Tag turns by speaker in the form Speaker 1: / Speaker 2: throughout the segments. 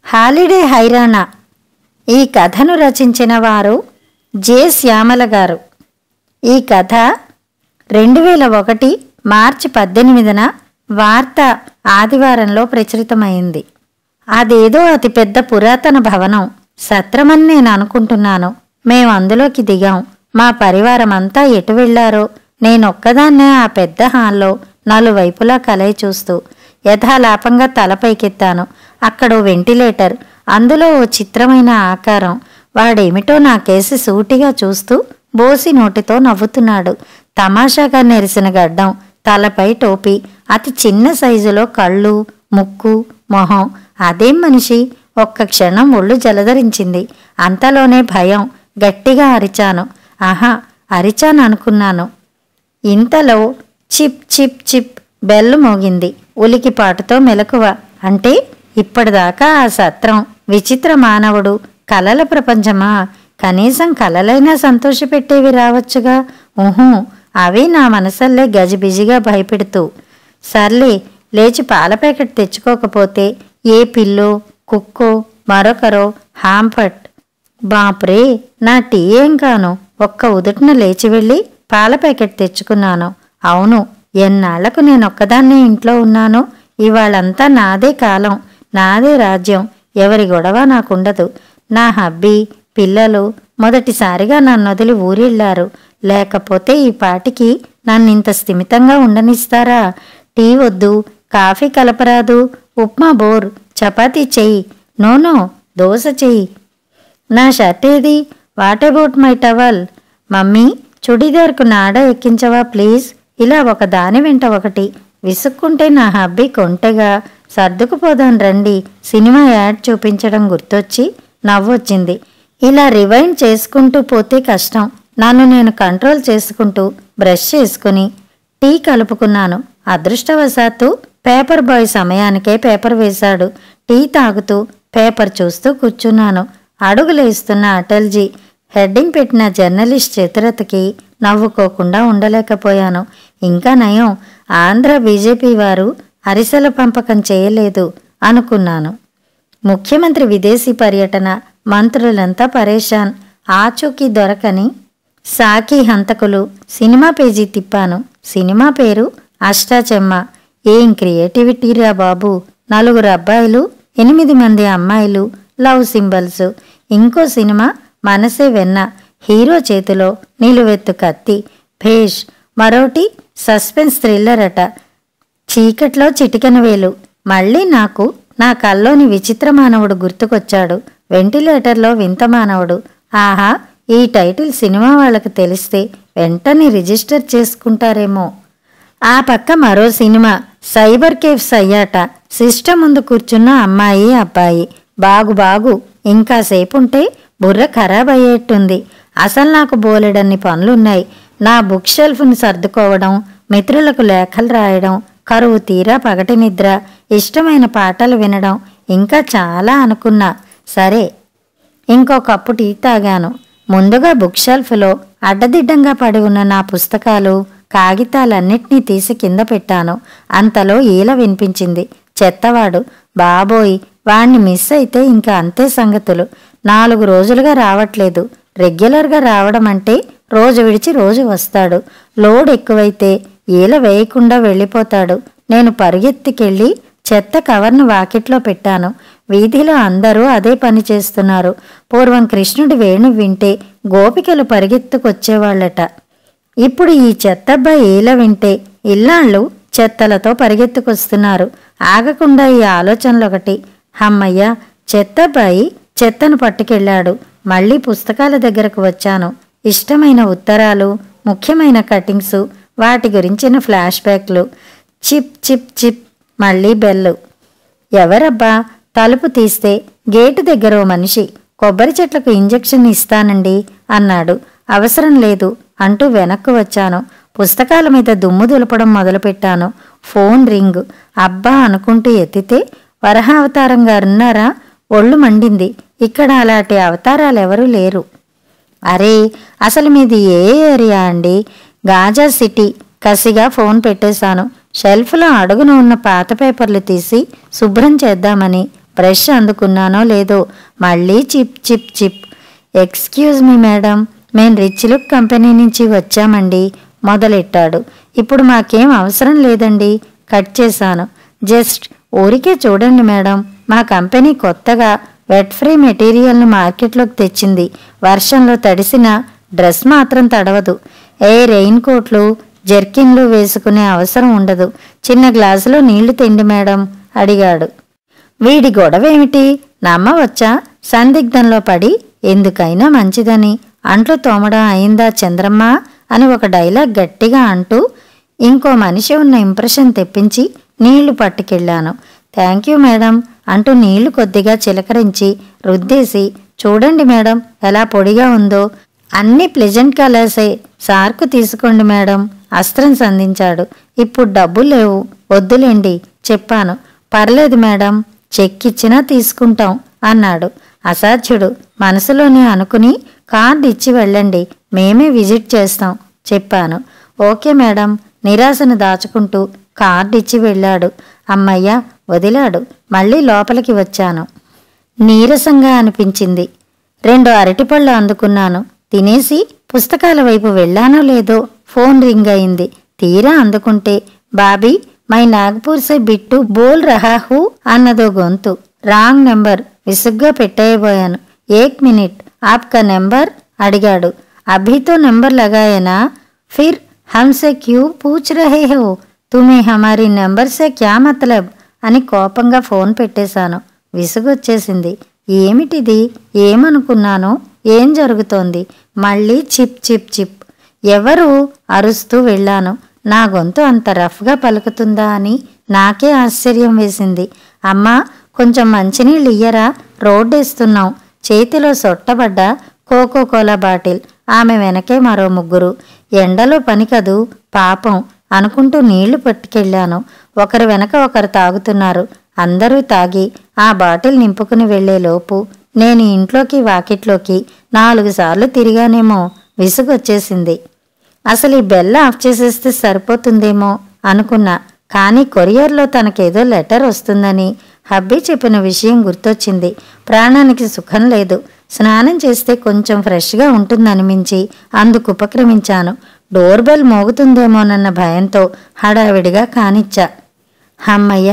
Speaker 1: Holiday హైరానా. ఈ కథను రచించిన వారు జె శ్యామల గారు. ఈ కథ 2001 మార్చి 18న వార్త ఆదివారంలో ప్రచురితమైంది. అదేదో అతిపెద్ద పురాతన భవనం, సత్రమని నేను అనుకుంటున్నాను. మేము అందులోకి దిగాం. మా పరివారమంతా ఎటు వెళ్లారో. నేనొక్కదాన్నే ఆ పెద్ద హాల్లో నలువైపులా కలయి చూస్తూ యథాలాపంగా తలపైకెత్తాను. అక్కడో వెంటిలేటర్, అందులో ఓ చిత్రమైన ఆకారం. వాడేమిటో నా కేసి సూటిగా చూస్తూ బోసి నోటితో నవ్వుతున్నాడు. తమాషాగా నెరిసిన గడ్డం, తలపై టోపీ, అతి చిన్న సైజులో కళ్ళు, ముక్కు, మొహం. అదేం మనిషి? ఒక్క క్షణం ఒళ్ళు జలధరించింది. అంతలోనే భయం. గట్టిగా అరిచాను. అరిచాను అనుకున్నాను. ఇంతలో చిప్ చిప్ చిప్ బెల్లు మోగింది. ఉలికిపాటుతో మెలకువ. అంటే ఇప్పటిదాకా ఆ సత్రం, విచిత్ర మానవుడు, కలల ప్రపంచమా? కనీసం కలలైనా సంతోషపెట్టేవి రావచ్చుగా. అవి నా మనసల్లే గజిబిజిగా భయపెడుతూ. సర్లే, లేచి పాల ప్యాకెట్ తెచ్చుకోకపోతే ఏ పిల్లో, కుక్కో, మరొకరో హాంఫట్. బాప్రే, నా టీ ఏం కాను. ఒక్క ఉదుటిన లేచి వెళ్ళి పాల ప్యాకెట్ తెచ్చుకున్నాను. అవును, ఎన్నాళ్లకు నేనొక్కదాన్నే ఇంట్లో ఉన్నాను. ఇవాళంతా నాదే కాలం, నాదే రాజ్యం. ఎవరి గొడవ నాకుండదు. నా హబ్బీ, పిల్లలు మొదటిసారిగా నన్నొదిలి ఊరిళ్లారు. లేకపోతే ఈ పాటికి నన్నింత స్థిమితంగా ఉండనిస్తారా? టీ వద్దు, కాఫీ కలపరాదు, ఉప్మా బోర్, చపాతీ చెయ్యి. నోనో, దోశ చెయ్యి. నా షర్ట్ ఏది? What about my towel? Mummy, చుడీదార్కు నాడ ఎక్కించవా ప్లీజ్? ఇలా ఒక దాని వెంట ఒకటి. విసుక్కుంటే నా హబ్బీ కొంటెగా సర్దుకుపోదాం రండి. సినిమా యాడ్ చూపించడం గుర్తొచ్చి నవ్వొచ్చింది. ఇలా రివైండ్ చేసుకుంటూ పోతే కష్టం. నన్ను నేను కంట్రోల్ చేసుకుంటూ బ్రష్ చేసుకుని టీ కలుపుకున్నాను. అదృష్టవశాత్తు పేపర్ బాయ్ సమయానికే పేపర్ వేశాడు. టీ తాగుతూ పేపర్ చూస్తూ కూర్చున్నాను. అడుగులేస్తున్న అటల్జీ హెడ్డింగ్ పెట్టిన జర్నలిస్ట్ చతురతకి నవ్వుకోకుండా ఉండలేకపోయాను. ఇంకా నయం, ఆంధ్ర బీజేపీ వారు అరిసెల పంపకం చేయలేదు అనుకున్నాను. ముఖ్యమంత్రి విదేశీ పర్యటన, మంత్రులంతా పరేషాన్. ఆచూకీ దొరకని సాకి హంతకులు. సినిమా పేజీ తిప్పాను. సినిమా పేరు అష్టాచెమ్మ. ఏం క్రియేటివిటీరా బాబు. 4 అబ్బాయిలు, 8 మంది అమ్మాయిలు, లవ్ సింబల్స్. ఇంకో సినిమా మనసే వెన్న. హీరో చేతిలో నిలువెత్తు కత్తి, భేష్. మరోటి సస్పెన్స్ థ్రిల్లర్ అట. చీకట్లో చిటికెన వేలు. మళ్ళీ నాకు నా కల్లోని విచిత్ర మానవుడు గుర్తుకొచ్చాడు. వెంటిలేటర్లో వింత మానవుడు. ఆహా, ఈ టైటిల్ సినిమా వాళ్ళకి తెలిస్తే వెంటనే రిజిస్టర్ చేసుకుంటారేమో. ఆ పక్క మరో సినిమా సైబర్ కేవ్స్ అయ్యాట. సిస్టమ్ ముందు కూర్చున్న అమ్మాయి, అబ్బాయి. బాగు ఇంకాసేపుంటే బుర్ర ఖరాబ్ అయ్యేట్టుంది. అసలు నాకు బోలెడన్ని పనులున్నాయి. నా బుక్ షెల్ఫ్ని సర్దుకోవడం, మిత్రులకు లేఖలు రాయడం, కరువు తీరా పగటి నిద్ర, ఇష్టమైన పాటలు వినడం, ఇంకా చాలా అనుకున్నా. సరే, ఇంకో కప్పు టీ తాగాను. ముందుగా బుక్ షెల్ఫ్లో అడ్డదిడ్డంగా పడి ఉన్న నా పుస్తకాలు, కాగితాలన్నిటినీ తీసి కింద పెట్టాను. అంతలో ఈల వినిపించింది. చెత్తవాడు. బాబోయ్, వాణ్ణి మిస్ అయితే ఇంకా అంతే సంగతులు. 4 రోజులుగా రావట్లేదు. రెగ్యులర్గా రావడం అంటే రోజు విడిచి రోజు వస్తాడు. లోడ్ ఎక్కువైతే ఈల వేయకుండా వెళ్ళిపోతాడు. నేను పరుగెత్తికెళ్ళి చెత్త కవర్ను వాకిట్లో పెట్టాను. వీధిలో అందరూ అదే పని చేస్తున్నారు. పూర్వం కృష్ణుడి వేణు వింటే గోపికలు పరిగెత్తుకొచ్చేవాళ్లట. ఇప్పుడు ఈ చెత్తబ్బాయి ఈల వింటే ఇల్లాళ్ళు చెత్తలతో పరిగెత్తుకొస్తున్నారు. ఆగకుండా ఈ ఆలోచనలొకటి. హమ్మయ్య, చెత్తబ్బాయి చెత్తను పట్టుకెళ్ళాడు. మళ్ళీ పుస్తకాల దగ్గరకు వచ్చాను. ఇష్టమైన ఉత్తరాలు, ముఖ్యమైన కటింగ్సు, వాటి గురించిన ఫ్లాష్ బ్యాక్లు. Chip chip chip. మళ్ళీ బెల్లు. ఎవరబ్బా? తలుపు తీస్తే గేటు దగ్గర ఓ మనిషి. కొబ్బరి చెట్లకు ఇంజెక్షన్ ఇస్తానండి అన్నాడు. అవసరం లేదు అంటూ వెనక్కు వచ్చాను. పుస్తకాల మీద దుమ్ము దులపడం మొదలుపెట్టాను. Phone ring. అబ్బా అనుకుంటూ ఎత్తితే వరహావతారం గారున్నారా? ఒళ్ళు మండింది. ఇక్కడ అలాంటి అవతారాలెవరూ లేరు. అరే, అసలు మీది ఏ ఏరియా అండి? Gaza city. కసిగా ఫోన్ పెట్టేశాను. షెల్ఫ్లో అడుగున ఉన్న పాత పేపర్లు తీసి శుభ్రం చేద్దామని బ్రష్ అందుకున్నానో లేదో మళ్ళీ chip chip chip. Excuse me madam, మేం రిచ్ లుక్ కంపెనీ నుంచి వచ్చామండి మొదలెట్టాడు. ఇప్పుడు మాకేం అవసరం లేదండి, కట్ చేశాను. జస్ట్ ఊరికే చూడండి మేడం, మా కంపెనీ కొత్తగా వెట్ ఫ్రీ మెటీరియల్ను మార్కెట్లోకి తెచ్చింది. వర్షంలో తడిసిన డ్రెస్ మాత్రం తడవదు. రెయిన్ కోట్లు జర్కిన్లు వేసుకునే అవసరం ఉండదు. చిన్న గ్లాసులో నీళ్లు తిండి మేడం అడిగాడు. వీడి గొడవేమిటి నమ్మవచ్చా? సందిగ్ధంలో పడి ఎందుకైనా మంచిదని అంట్లు తోమడం అయిందా చంద్రమ్మ అని ఒక డైలాగ్ గట్టిగా అంటూ ఇంకో మనిషి ఉన్న ఇంప్రెషన్ తెప్పించి నీళ్లు పట్టుకెళ్ళాను. థ్యాంక్ యూ మేడం అంటూ నీళ్లు కొద్దిగా చిలకరించి రుద్దేసి, చూడండి మేడం ఎలా పొడిగా ఉందో, అన్ని ప్లెజెంట్ కలర్సే, సార్కు తీసుకోండి మేడం అస్త్రం సంధించాడు. ఇప్పుడు డబ్బులు లేవు, వద్దులేండి చెప్పాను. పర్లేదు మేడం, చెక్ ఇచ్చినా తీసుకుంటాం అన్నాడు. అసాధ్యుడు మనసులోనే అనుకుని కార్డు ఇచ్చి వెళ్ళండి, మేమే విజిట్ చేస్తాం చెప్పాను. ఓకే మేడం నిరాశను దాచుకుంటూ కార్డు ఇచ్చి వెళ్ళాడు. అమ్మయ్య వదిలాడు. మళ్ళీ లోపలికి వచ్చాను. నీరసంగా అనిపించింది. 2 అరటిపళ్ళు అందుకున్నాను. తినేసి పుస్తకాల వైపు వెళ్ళానో లేదో ఫోన్ రింగ్ అయింది. తీరా అందుకుంటే బాబీ మై నాగపూర్ సే బిట్టు బోల్ రహా హూ అన్నదో గొంతు. రాంగ్ నెంబర్ విసుగ్గా పెట్టేయబోయాను. 1 మినిట్ ఆప్కా నెంబర్ అడిగాడు. అభితో నెంబర్ లగాయేనా? ఫిర్ హమ్సే క్యూ పూచ్ రహే హో, తుమే హమారీ నెంబర్ సే క్యా మతలబ్ అని కోపంగా ఫోన్ పెట్టేశాను. విసుగొచ్చేసింది. ఏమిటిది? ఏమనుకున్నాను? ఏం జరుగుతోంది? మళ్ళీ చిప్ చిప్ చిప్. ఎవరు అరుస్తూ వెళ్ళాను. నా గొంతు అంత రఫ్గా పలుకుతుందా అని నాకే ఆశ్చర్యం వేసింది. అమ్మా కొంచెం మంచినీళ్ళు ఇయ్యరా, రోడ్డేస్తున్నాం. చేతిలో సొట్టబడ్డ కోకోకోలా బాటిల్. ఆమె వెనకే మరో 3. ఎండలో పని కదూ పాపం అనుకుంటూ నీళ్లు పట్టుకెళ్ళాను. ఒకరి వెనక ఒకరు తాగుతున్నారు. అందరూ తాగి ఆ బాటిల్ నింపుకుని వెళ్లేలోపు నేను ఇంట్లోకి వాకిట్లోకి 4 సార్లు తిరిగానేమో. విసుగొచ్చేసింది. అసలు ఈ బెల్ ఆఫ్ చేసేస్తే సరిపోతుందేమో అనుకున్నా. కానీ కొరియర్లో తనకేదో లెటర్ వస్తుందని హబ్బీ చెప్పిన విషయం గుర్తొచ్చింది. ప్రాణానికి సుఖం లేదు. స్నానం చేస్తే కొంచెం ఫ్రెష్గా ఉంటుందనిపించి అందుకు ఉపక్రమించాను. డోర్ బెల్ మోగుతుందేమోనన్న భయంతో హడావిడిగా కానిచ్చా. హమ్మయ్య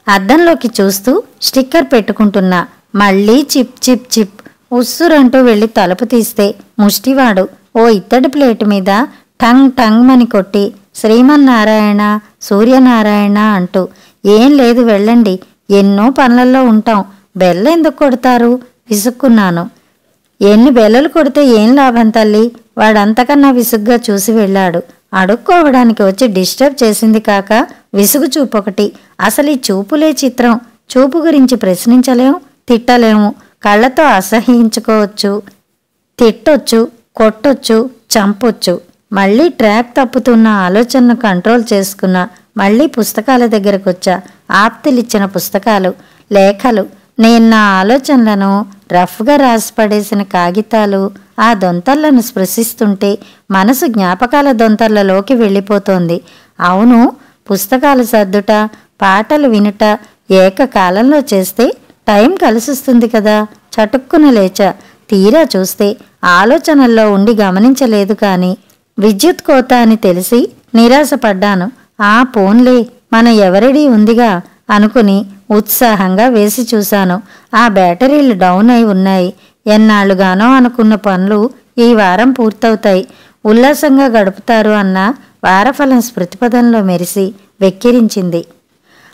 Speaker 1: అద్దంలోకి చూస్తూ స్టిక్కర్ పెట్టుకుంటున్నా. మళ్ళీ చిప్ చిప్ చిప్. ఉస్సురంటూ వెళ్ళి తలుపు తీస్తే ముష్టివాడు ఓ ఇత్తడి ప్లేటు మీద టంగ్ టంగ్ మని కొట్టి శ్రీమన్నారాయణ సూర్యనారాయణ అంటూ, ఏం లేదు వెళ్ళండి, ఎన్నో పనులలో ఉంటాం, బెల్ల ఎందుకు కొడతారు విసుక్కున్నాను. ఎన్ని బెల్లలు కొడితే ఏం లాభం తల్లి? వాడంతకన్నా విసుగ్గా చూసి వెళ్ళాడు. అడుక్కోవడానికి వచ్చి డిస్టర్బ్ చేసింది కాక విసుగు చూపొకటి. అసలు ఈ చూపులే చిత్రం. చూపు గురించి ప్రశ్నించలేము, తిట్టలేము. కళ్ళతో అసహ్యించుకోవచ్చు, తిట్టొచ్చు, కొట్టొచ్చు, చంపొచ్చు. మళ్ళీ ట్రాక్ తప్పుతున్న ఆలోచనను కంట్రోల్ చేసుకున్నా. మళ్ళీ పుస్తకాల దగ్గరకొచ్చా. ఆప్తులిచ్చిన పుస్తకాలు, లేఖలు, నేను నా ఆలోచనలను రఫ్గా రాసిపడేసిన కాగితాలు ఆ దొంతర్లను స్పృశిస్తుంటే మనసు జ్ఞాపకాల దొంతర్లలోకి వెళ్ళిపోతోంది. అవును, పుస్తకాలు సర్దుట, పాటలు వినుట ఏకకాలంలో చేస్తే టైం కలిసొస్తుంది కదా. చటుక్కున లేచా. తీరా చూస్తే ఆలోచనల్లో ఉండి గమనించలేదు. కానీ విద్యుత్ కోత అని తెలిసి నిరాశపడ్డాను. పోన్లే మన ఎవరిడీ ఉందిగా అనుకుని ఉత్సాహంగా వేసి చూశాను. ఆ బ్యాటరీలు డౌన్ అయి ఉన్నాయి. ఎన్నాళ్లుగానో అనుకున్న పనులు ఈ వారం పూర్తవుతాయి. ఉల్లాసంగా గడుపుతారు అన్న వారఫలం స్మృతిపదంలో మెరిసి వెక్కిరించింది.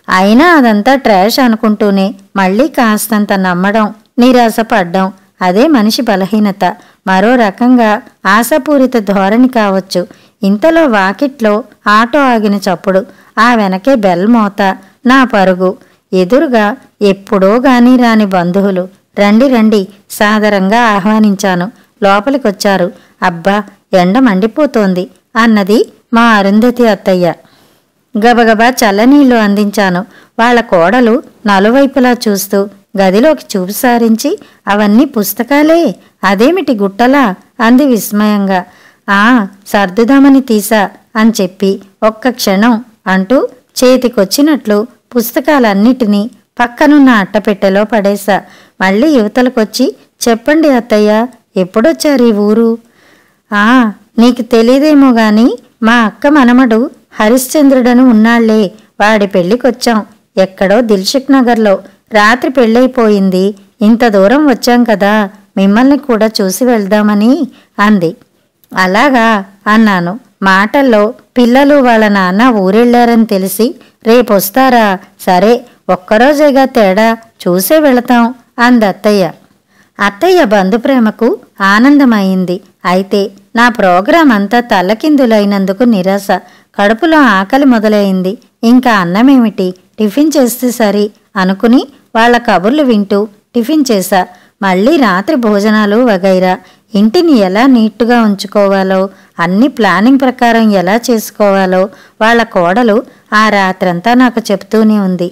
Speaker 1: అయినా అదంతా ట్రాష్ అనుకుంటూనే మళ్ళీ కాస్తంత నమ్మడం, నిరాశపడ్డం అదే మనిషి బలహీనత. మరో రకంగా ఆశాపూరిత ధోరణి కావచ్చు. ఇంతలో వాకిట్లో ఆటో ఆగిన చప్పుడు, ఆ వెనకే బెల్ మోత, నా పరుగు. ఎదురుగా ఎప్పుడో గాని రాని బంధువులు. రండి రండి సాదరంగా ఆహ్వానించాను. లోపలికొచ్చారు. అబ్బా ఎండ మండిపోతోంది అన్నది మా అరుంధతి అత్తయ్య. గబగబా చల్లనీళ్లు అందించాను. వాళ్ళ కోడలు నలువైపులా చూస్తూ గదిలోకి చూపు సారించి, అవన్నీ పుస్తకాలే, అదేమిటి గుట్టలా అంది విస్మయంగా. సర్దుదామని తీసా అని చెప్పి ఒక్క క్షణం అంటూ చేతికొచ్చినట్లు పుస్తకాలన్నిటినీ పక్కనున్న అట్టపెట్టెలో పడేశా. మళ్ళీ యువతలకొచ్చి, చెప్పండి అత్తయ్య, ఎప్పుడొచ్చారు ఈ ఊరు? నీకు తెలీదేమో గాని మా అక్క మనమడు హరిశ్చంద్రుడని ఉన్నాళ్లే, వాడి పెళ్ళికొచ్చాం. ఎక్కడో దిల్సుఖ్ నగర్లో. రాత్రి పెళ్ళైపోయింది. ఇంత దూరం వచ్చాం కదా, మిమ్మల్ని కూడా చూసి వెళ్దామని అంది. అలాగా అన్నాను. మాటల్లో పిల్లలు వాళ్ళ నాన్న ఊరెళ్ళారని తెలిసి రేపొస్తారా? సరే, ఒక్కరోజేగా తేడా, చూసే వెళతాం అందత్తయ్య. అత్తయ్య బంధుప్రేమకు ఆనందమైంది. అయితే నా ప్రోగ్రాం అంతా తల్లకిందులైనందుకు నిరాశ. కడుపులో ఆకలి మొదలైంది. ఇంకా అన్నమేమిటి, టిఫిన్ చేస్తే సరి అనుకుని వాళ్ళ కబుర్లు వింటూ టిఫిన్ చేశా. మళ్ళీ రాత్రి భోజనాలు వగైరా. ఇంటిని ఎలా నీట్గా ఉంచుకోవాలో, అన్ని ప్లానింగ్ ప్రకారం ఎలా చేసుకోవాలో వాళ్ళ కోడలు ఆ రాత్రంతా నాకు చెప్తూనే ఉంది.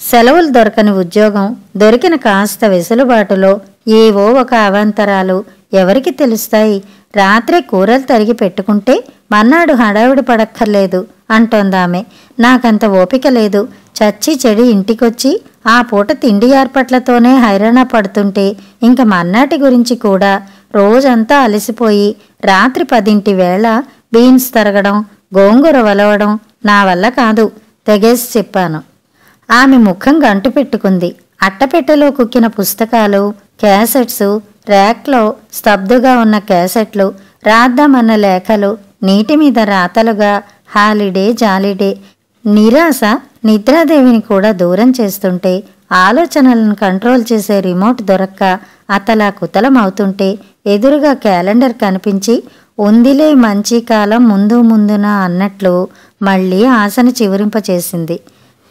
Speaker 1: సెలవులు దొరకని ఉద్యోగం, దొరికిన కాస్త వెసులుబాటులో ఏవో ఒక అవాంతరాలు ఎవరికి తెలుస్తాయి? రాత్రే కూరలు తరిగి పెట్టుకుంటే మన్నాడు హడావిడి పడక్కర్లేదు అంటోందామె. నాకంత ఓపిక లేదు. చచ్చి చెడి ఇంటికొచ్చి ఆ పూట తిండి ఏర్పాట్లతోనే హైరాణ పడుతుంటే ఇంక మన్నాటి గురించి కూడా. రోజంతా అలసిపోయి రాత్రి 10 వేళ బీన్స్ తరగడం, గోంగూర వలవడం నా వల్ల కాదు, తెగేసి చెప్పాను. ఆమె ముఖం గంటు పెట్టుకుంది. అట్టపెట్టెలో కుక్కిన పుస్తకాలు, క్యాసెట్సు, ర్యాక్లో స్తబ్దుగా ఉన్న క్యాసెట్లు, రాద్దామన్న లేఖలు నీటి మీద రాతలుగా హాలిడే జాలిడే. నిరాశ నిద్రాదేవిని కూడా దూరం చేస్తుంటే, ఆలోచనలను కంట్రోల్ చేసే రిమోట్ దొరక్క అతలా కుతలం అవుతుంటే ఎదురుగా క్యాలెండర్ కనిపించి, ఉందిలే మంచి కాలం ముందు ముందున అన్నట్లు మళ్ళీ ఆశను చివురింపచేసింది.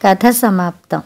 Speaker 1: కథ సమాప్తం.